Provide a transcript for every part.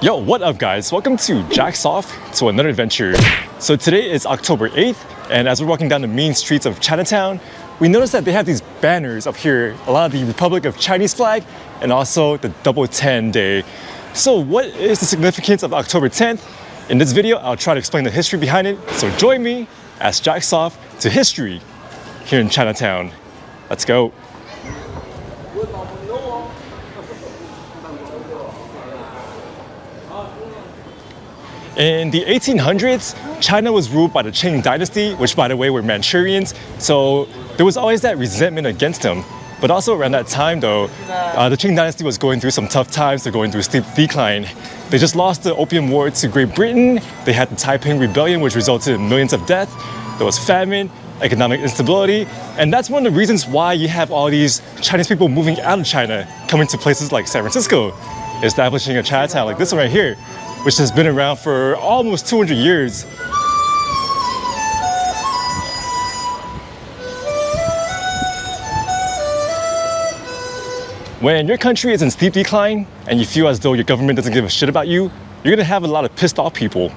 Yo, what up guys? Welcome to Jack's Off to another adventure. So today is October 8th, and as we're walking down the main streets of Chinatown, we noticed that they have these banners up here, a lot of the Republic of Chinese flag and also the Double 10 Day. So what is the significance of October 10th? In this video, I'll try to explain the history behind it. So join me as Jack's Off to history here in Chinatown. Let's go. In the 1800s, China was ruled by the Qing Dynasty, which by the way were Manchurians, so there was always that resentment against them. But also around that time though, the Qing Dynasty was going through some tough times, they're going through a steep decline. They just lost the Opium War to Great Britain, they had the Taiping Rebellion which resulted in millions of deaths, there was famine, economic instability, and that's one of the reasons why you have all these Chinese people moving out of China, coming to places like San Francisco, establishing a Chinatown like this one right here, which has been around for almost 200 years. When your country is in steep decline and you feel as though your government doesn't give a shit about you, you're gonna have a lot of pissed off people.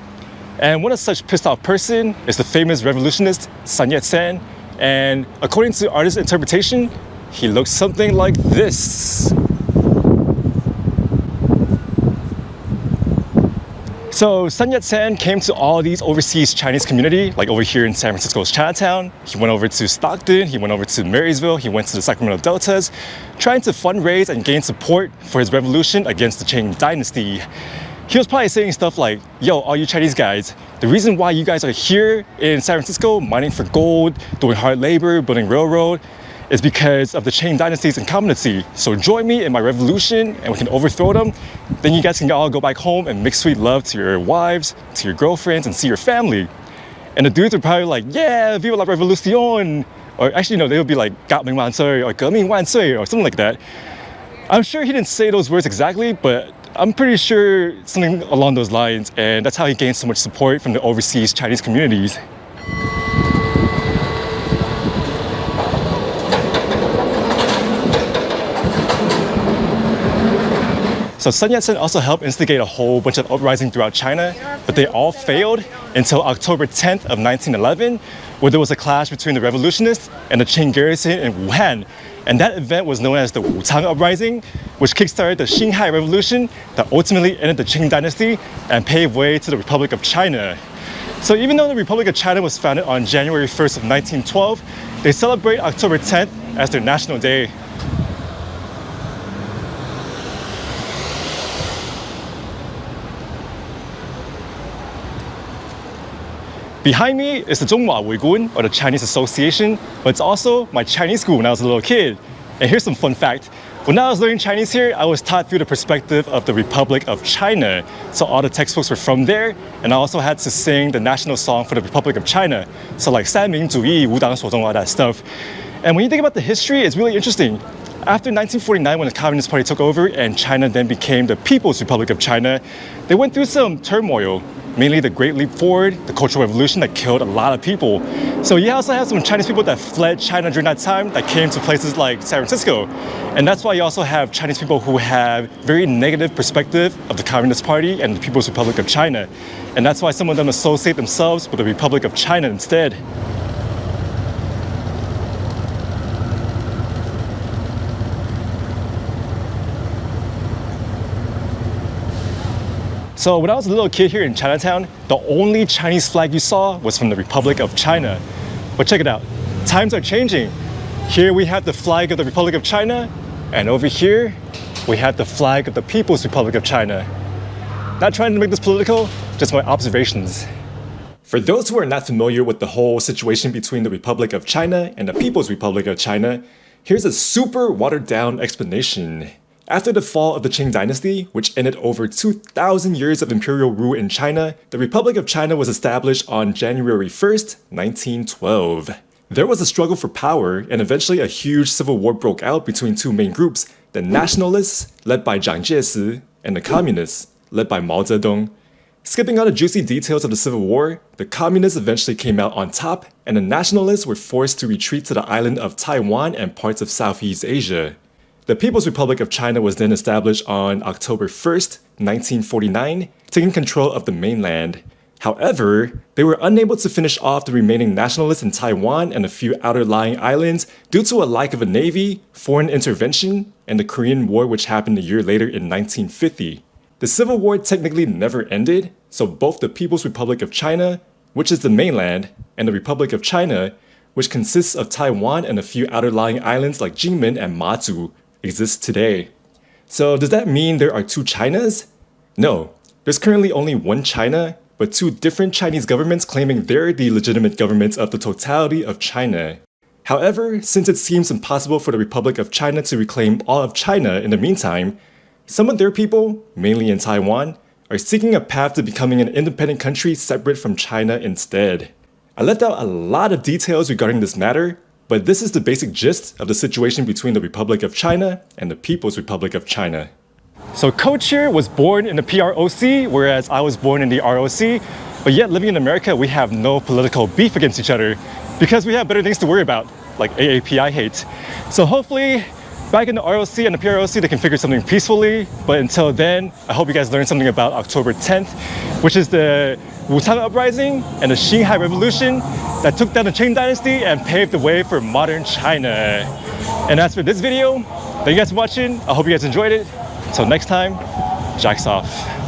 And one of such pissed off person is the famous revolutionist Sun Yat-sen, and according to artist interpretation, he looks something like this. So Sun Yat-sen came to all these overseas Chinese community, like over here in San Francisco's Chinatown. He went over to Stockton, he went over to Marysville, he went to the Sacramento Deltas, trying to fundraise and gain support for his revolution against the Qing Dynasty. He was probably saying stuff like, yo, all you Chinese guys, the reason why you guys are here in San Francisco mining for gold, doing hard labor, building railroad, is because of the Qing Dynasty's incompetency. So join me in my revolution and we can overthrow them. Then you guys can all go back home and make sweet love to your wives, to your girlfriends, and see your family. And the dudes are probably like, yeah, viva la revolution. Or actually, no, they would be like, 革命万岁, or 革命万岁, or something like that. I'm sure he didn't say those words exactly, but I'm pretty sure something along those lines. And that's how he gained so much support from the overseas Chinese communities. So Sun Yat-sen also helped instigate a whole bunch of uprisings throughout China, but they all failed until October 10th of 1911, where there was a clash between the revolutionists and the Qing garrison in Wuhan. And that event was known as the WuChang Uprising, which kickstarted the XinHai Revolution that ultimately ended the Qing Dynasty and paved way to the Republic of China. So even though the Republic of China was founded on January 1st of 1912, they celebrate October 10th as their national day. Behind me is the Zhonghua Weigun, or the Chinese Association, but it's also my Chinese school when I was a little kid. And here's some fun fact. When I was learning Chinese here, I was taught through the perspective of the Republic of China. So all the textbooks were from there, and I also had to sing the national song for the Republic of China. So like 三民主义, 无党所宗, all that stuff. And when you think about the history, it's really interesting. After 1949, when the Communist Party took over and China then became the People's Republic of China, they went through some turmoil. Mainly the Great Leap Forward, the Cultural Revolution that killed a lot of people. So you also have some Chinese people that fled China during that time that came to places like San Francisco. And that's why you also have Chinese people who have very negative perspective of the Communist Party and the People's Republic of China. And that's why some of them associate themselves with the Republic of China instead. So when I was a little kid here in Chinatown, the only Chinese flag you saw was from the Republic of China. But check it out, times are changing. Here we have the flag of the Republic of China, and over here, we have the flag of the People's Republic of China. Not trying to make this political, just my observations. For those who are not familiar with the whole situation between the Republic of China and the People's Republic of China, here's a super watered down explanation. After the fall of the Qing Dynasty, which ended over 2,000 years of imperial rule in China, the Republic of China was established on January 1st, 1912. There was a struggle for power, and eventually a huge civil war broke out between two main groups, the nationalists, led by Zhang Jieshi, and the communists, led by Mao Zedong. Skipping all the juicy details of the Civil War, the communists eventually came out on top, and the nationalists were forced to retreat to the island of Taiwan and parts of Southeast Asia. The People's Republic of China was then established on October 1st, 1949, taking control of the mainland. However, they were unable to finish off the remaining nationalists in Taiwan and a few outer-lying islands due to a lack of a navy, foreign intervention, and the Korean War, which happened a year later in 1950. The Civil War technically never ended, so both the People's Republic of China, which is the mainland, and the Republic of China, which consists of Taiwan and a few outer-lying islands like Jinmen and Matsu, exist today. So does that mean there are two Chinas? No, there's currently only one China, but two different Chinese governments claiming they're the legitimate governments of the totality of China. However, since it seems impossible for the Republic of China to reclaim all of China in the meantime, some of their people, mainly in Taiwan, are seeking a path to becoming an independent country separate from China instead. I left out a lot of details regarding this matter, but this is the basic gist of the situation between the Republic of China and the People's Republic of China. So Coach here was born in the PROC, whereas I was born in the ROC, but yet living in America, we have no political beef against each other because we have better things to worry about, like AAPI hate. So hopefully, back in the ROC and the PROC, they can figure something peacefully, but until then, I hope you guys learned something about October 10th, which is the WuChang Uprising and the XinHai Revolution that took down the Qing Dynasty and paved the way for modern China. And as for this video, thank you guys for watching. I hope you guys enjoyed it. Until next time, Jack's off.